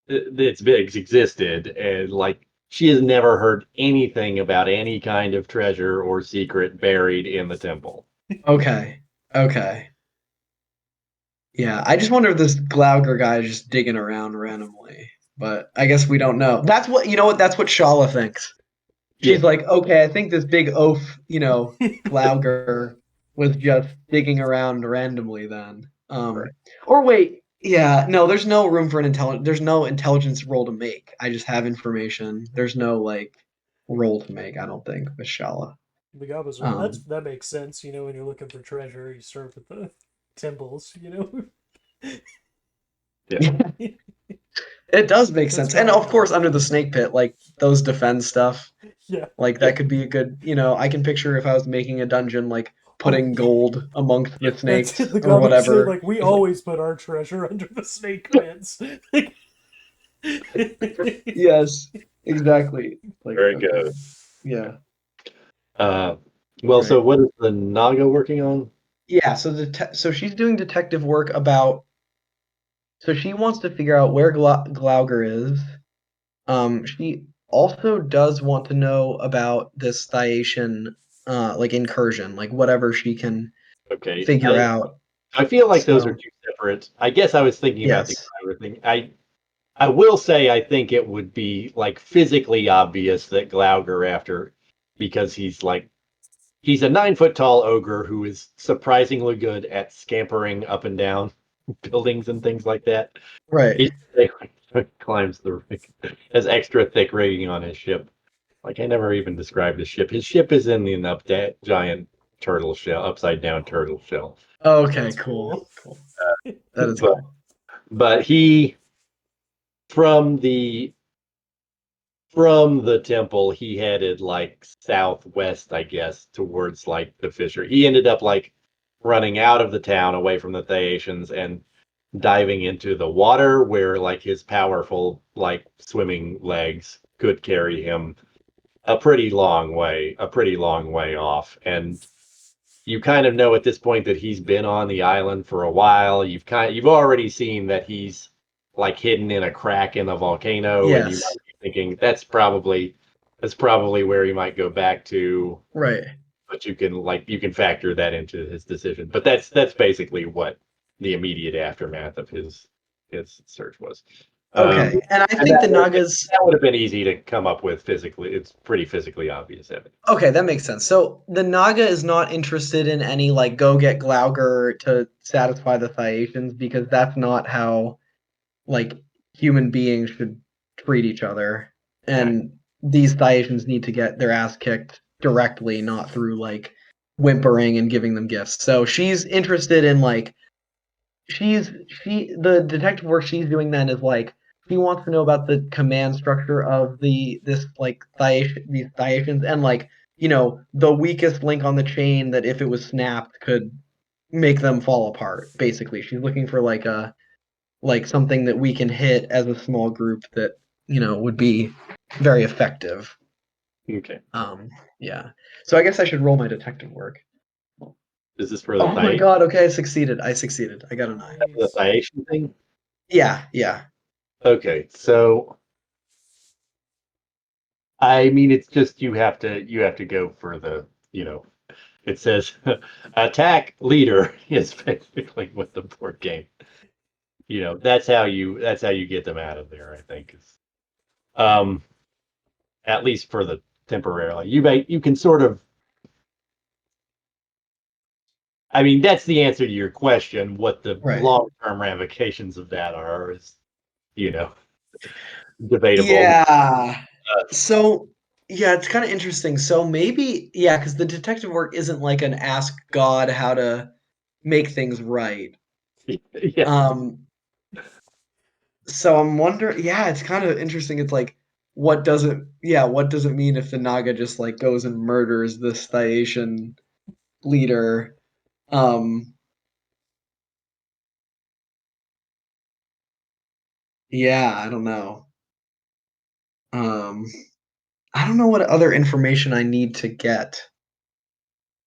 it's existed, and like she has never heard anything about any kind of treasure or secret buried in the temple. Okay. Okay. Yeah, I just wonder if this Glauger guy is just digging around randomly. But I guess we don't know. That's what that's what Shala thinks. Yeah, She's like, okay, I think this big oaf, Glauger was just digging around randomly then. right. Or wait, yeah, no, there's no room for there's no intelligence roll to make. I just have information. There's no like roll to make, I don't think, with Shala. The guy was well. That makes sense. When you're looking for treasure, you start with the temples. Yeah, It does make That's sense. And probably of how. course under the snake pit, like those defend stuff, Yeah. like yeah, that could be a good, I can picture if I was making a dungeon like Oh, putting gold amongst yeah. the that's snakes it. The or goblin said, whatever. like, we It's like always put our treasure under the snake pits. yes, exactly. Like Very okay. good. Yeah. Uh, well, Right. so what is the Naga working on? Yeah, so so she's doing detective work about so she wants to figure out where Glauger is. She also does want to know about this Thaatian like incursion, like whatever she can Okay, figure out. I feel like those are So two separate. I guess I was thinking about the yes. Kyber thing. I will say I think it would be like physically obvious that Glauger after because he's a 9 foot tall ogre who is surprisingly good at scampering up and down buildings and things like that. Right. He climbs the has extra thick rigging on his ship. Like I never even described his ship. His ship is in the giant turtle shell, upside down turtle shell. Okay, That's cool. cool. Cool. That is But cool. he from the temple he headed like southwest, I guess, towards like the fisher. He ended up like running out of the town away from the Thaatians and diving into the water where like his powerful like swimming legs could carry him a pretty long way off. And you kind of know at this point that he's been on the island for a while. You've already seen that he's like hidden in a crack in the volcano, and you Yes. might be thinking that's probably where he might go back to. Right. But you can factor that into his decision. But that's basically what the immediate aftermath of his search was. Okay, and I And think the Nagas. that would have been easy to come up with physically. It's pretty physically obvious evidence. Okay, that makes sense. So the Naga is not interested in any like go get Glaugr to satisfy the Thyacians because that's not how like human beings should treat each other. Right. And these Thyacians need to get their ass kicked directly, not through like whimpering and giving them gifts. So she's interested in like the detective work she's doing then is like she wants to know about the command structure of this like these Thyacians and like the weakest link on the chain that if it was snapped could make them fall apart. Basically, she's looking for like something that we can hit as a small group that would be very effective. Okay. Yeah. So I guess I should roll my detective work. Is this for the Oh my Thyacian, god! Okay, I succeeded. I got a 9. the Thyacian thing? Yeah, yeah. Okay, so I mean, it's just you have to go for the it says attack leader is basically what the board game. That's how you get them out of there. I think is um at least for the temporarily. You can sort of. I mean, that's the answer to your question. What the Right. long-term ramifications of that are is you know debatable. Yeah. So, yeah, it's kind of interesting. So maybe, yeah, because the detective work isn't like an ask God how to make things right. Yeah. Um, so I'm wondering, yeah, it's kind of interesting. It's like, what does it mean if the Naga just like goes and murders this Thyacian leader? Um, yeah, I don't know. Um, I don't know what other information I need to get.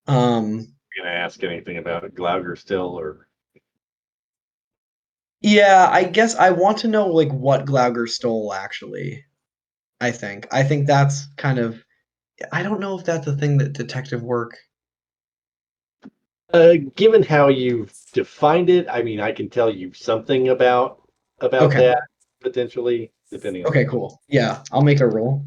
Um, Gonna ask anything about Glauger still, or yeah, I guess I want to know like what Glaugr stole actually. I think that's kind of I don't know if that's a thing that detective work. given how you've defined it, I mean, I can tell you something about Okay. that potentially, depending on. Okay, cool. Yeah, I'll make a roll.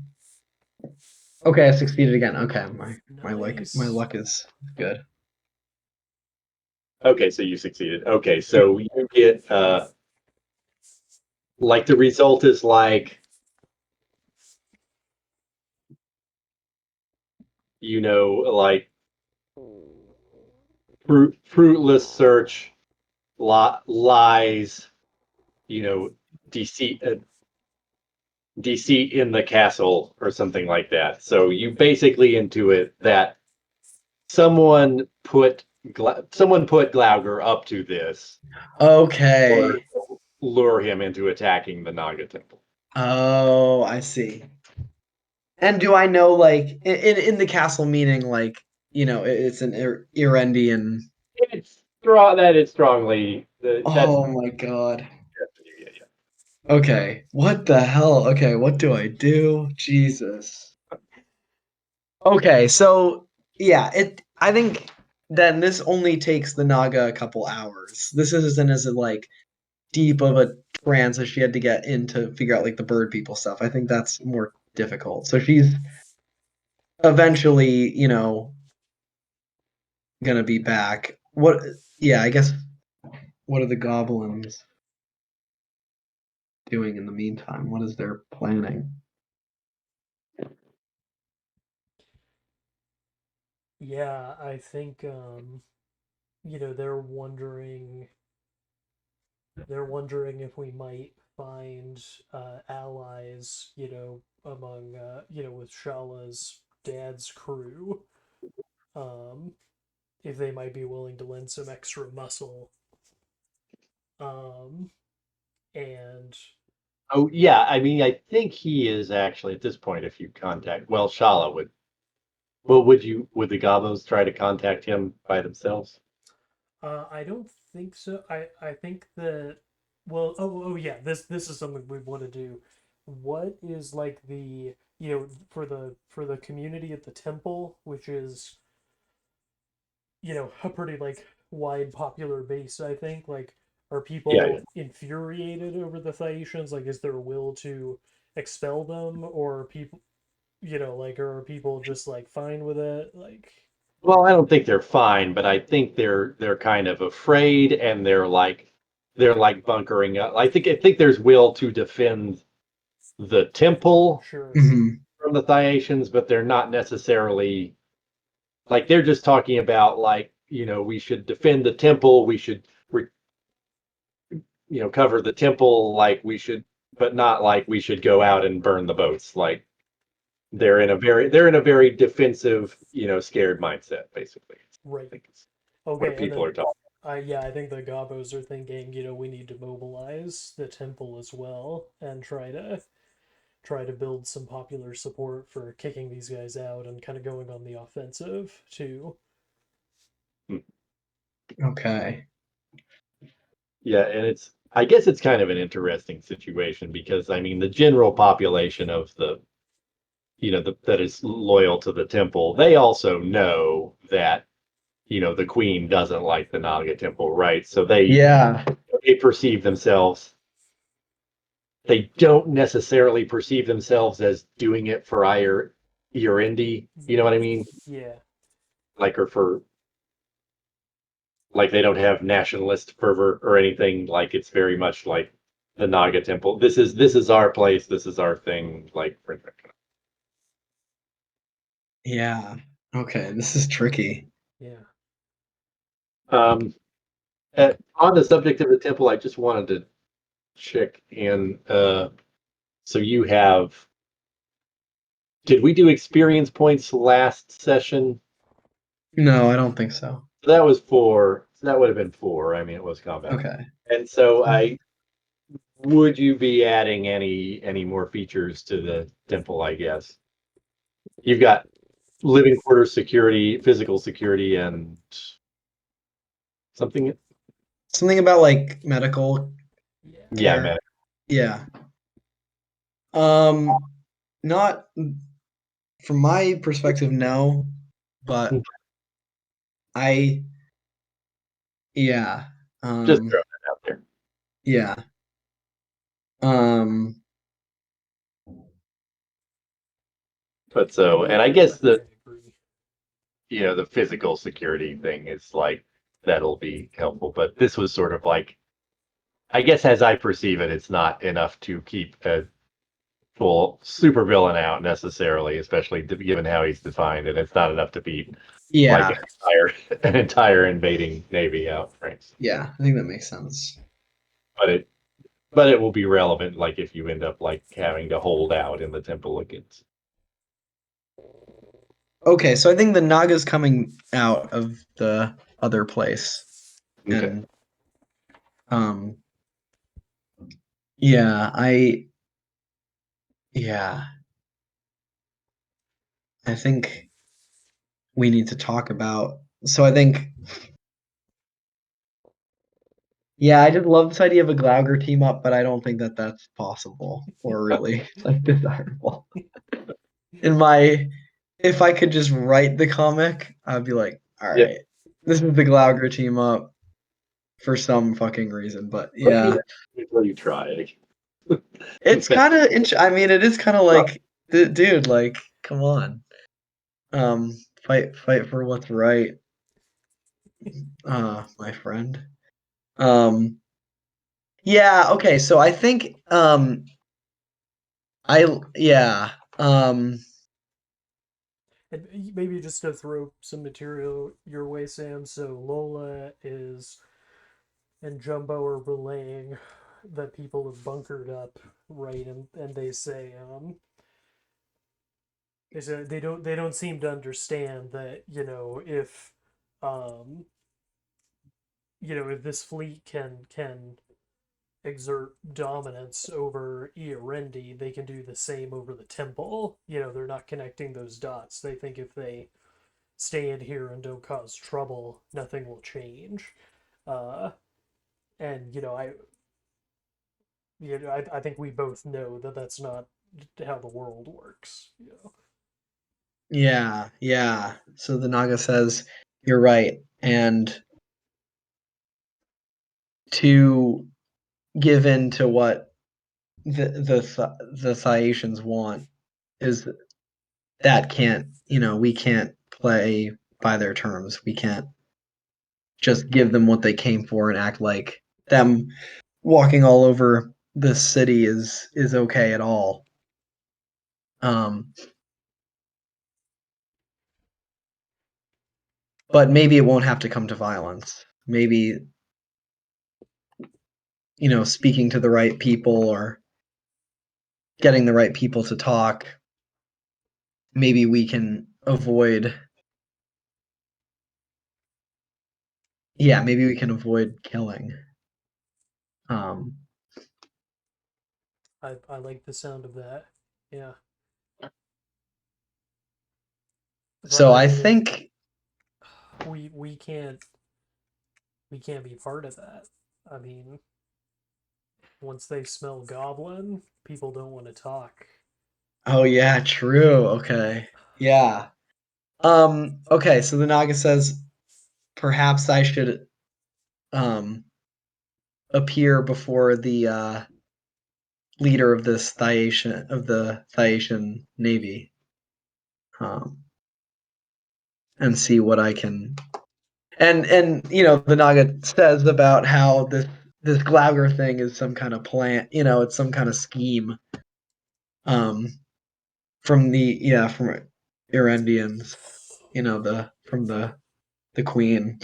Okay, I succeeded again. Okay, my Nice. luck is good. Okay, so you succeeded. Okay, so you get like the result is like like fruitless search, lies, you know, deceit, deceit in the castle or something like that. So you basically intuit that someone put someone put Glauger up to this or Okay. lure him into attacking the Naga temple. Oh, I see. And do I know like in the castle meaning like it's an Irendian. It's strongly that's Oh my god. yeah, yeah. Okay. What the hell? Okay, what do I do? Jesus. Okay, so yeah, I think then this only takes the Naga a couple hours. This isn't as like deep of a trance as she had to get in to figure out like the bird people stuff. I think that's more difficult. So she's eventually, gonna be back. What yeah, I guess what are the goblins doing in the meantime? What is their planning? Yeah, I think they're wondering if we might find allies, among with Shala's dad's crew. Um, if they might be willing to lend some extra muscle. Um, and Oh yeah, I mean, I think he is actually at this point. If you contact, well, Shala would. Well, would the Gobos try to contact him by themselves? I don't think so. I think that well oh yeah, this is something we want to do. What is like the for the community at the temple, which is a pretty like wide popular base, I think, like Are Yeah. people infuriated over the Thaetians? Like, is there a will to expel them, or are people, like, or are people just like fine with it? Like, Well, I don't think they're fine, but I think they're kind of afraid, and they're like bunkering up. I think there's will to defend the temple sure, Mhm. from the Thyacians, but they're not necessarily like they're just talking about like we should defend the temple, we should cover the temple, like we should, but not like we should go out and burn the boats. Like they're in a very defensive, scared mindset, basically. I right. think it's what Okay, and people then are talking. I think the Gabos are thinking, we need to mobilize the temple as well and try to build some popular support for kicking these guys out and kind of going on the offensive too. Okay. Yeah, and I guess it's kind of an interesting situation because I mean the general population of that is loyal to the temple, they also know that the queen doesn't like the Naga temple, right? So Yeah. they perceive themselves. They don't necessarily perceive themselves as doing it for Ierendi. You know what I mean? Yeah. Like, or for like they don't have nationalist fervor or anything. Like it's very much like the Naga temple. This is our place. This is our thing. Like, Yeah. Okay, this is tricky. Yeah. um, on the subject of the temple, I just wanted to check in. So you have. Did we do experience points last session? No, I don't think so. That was 4. So that would have been 4. I mean, it was combat. Okay. And so would you be adding any more features to the temple, I guess? You've got living quarters security, physical security, and something. Something about like medical Yeah. Yeah, care. man. Yeah. Not from my perspective, no, but I yeah. Just Um throw that out there. yeah. Um But so, and I guess I the agree. the physical security thing is like that'll be helpful. But this was sort of like, I guess as I perceive it, it's not enough to keep a full supervillain out necessarily, especially given how he's defined, and it's not enough to beat like yeah. an entire invading navy out, right? Yeah, I think that makes sense. But it will be relevant, like if you end up like having to hold out in the temple against. Okay, so I think the Naga's coming out of the other place. Okay. And um yeah, yeah, I think we need to talk about so I think yeah, I just love this idea of a Glaugr team up, but I don't think that that's possible or really like desirable. In my if I could just write the comic, I'd be like, all Yeah. right, this is the Glaugr team up for some fucking reason. But yeah, Before you try it's kind of. I mean, it is kind of like, dude, like, come on, fight for what's right, my friend. Yeah, okay, so I think, yeah, And maybe just to throw some material your way, Sam. So Lola is and Jumbo are relaying that people have bunkered up, right? And they say they don't seem to understand that um if this fleet can exert dominance over Ierendi, they can do the same over the temple. They're not connecting those dots. They think if they stay in here and don't cause trouble, nothing will change. Uh, and I think we both know that that's not how the world works. yeah, yeah. So the Naga says, you're right, and to give in to what the Thyacians want is that can't, we can't play by their terms. We can't just give them what they came for and act like them walking all over the city is okay at all. But maybe it won't have to come to violence. Maybe, speaking to the right people or getting the right people to talk, maybe we can avoid. Yeah, maybe we can avoid killing. I like the sound of that. Yeah. But So I I mean, think we can't be part of that. I mean, once they smell goblin, people don't want to talk. Oh yeah, true. Okay. Yeah. Okay, so the Naga says perhaps I should um appear before the leader of the Thyacian navy. And see what I can and the Naga says about how this Glaugr thing is some kind of plan, it's some kind of scheme from Ierendians, from the queen.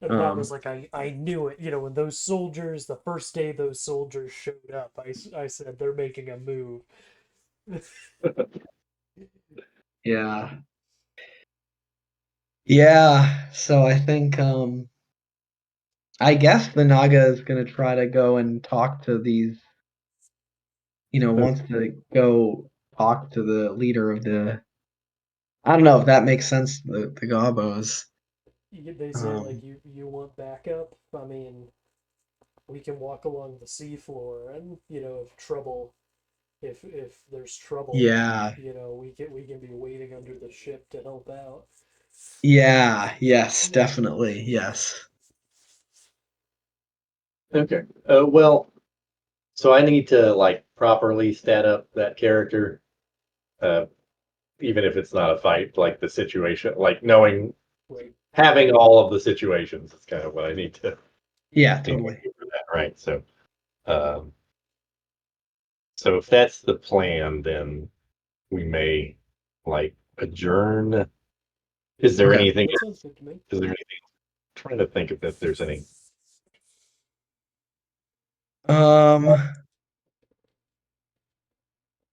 And Bob was like, I knew it. When those soldiers, the first day those soldiers showed up, I said, they're making a move. Yeah. Yeah, so I think I guess the Naga is gonna try to go and talk to these, wants to go talk to the leader of the. I don't know if that makes sense. The Gobos. They say, like, Um, you want backup? I mean, we can walk along the seafloor, and, if there's trouble, yeah, we can be waiting under the ship to help out. yeah, yes, definitely, yes. Okay. Well, so I need to like properly stat up that character, uh, even if it's not a fight, like the situation, like knowing, Right. having all of the situations is kind of what I need Yeah, to go totally. for that, right? Um, so if that's the plan, then we may like adjourn. Is there Okay. anything? That sounds good to me. Is there anything? I'm trying to think if there's any. Um,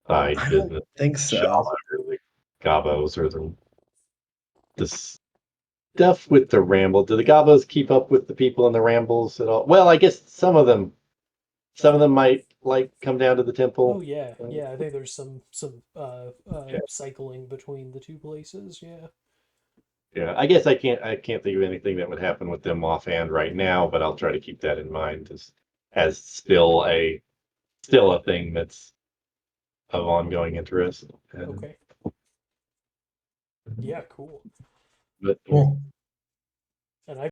Side I don't business, think Java so. or the Gabos or the stuff with the ramble. Do the Gabos keep up with the people in the rambles at all? Well, I guess some of them might like come down to the Oh temple. yeah, Uh, yeah. I think there's some okay. cycling between the two places. Yeah. Yeah, I guess I can't think of anything that would happen with them offhand right now, but I'll try to keep that in mind as still a thing that's of ongoing interest. Okay. Yeah. Cool. But Cool.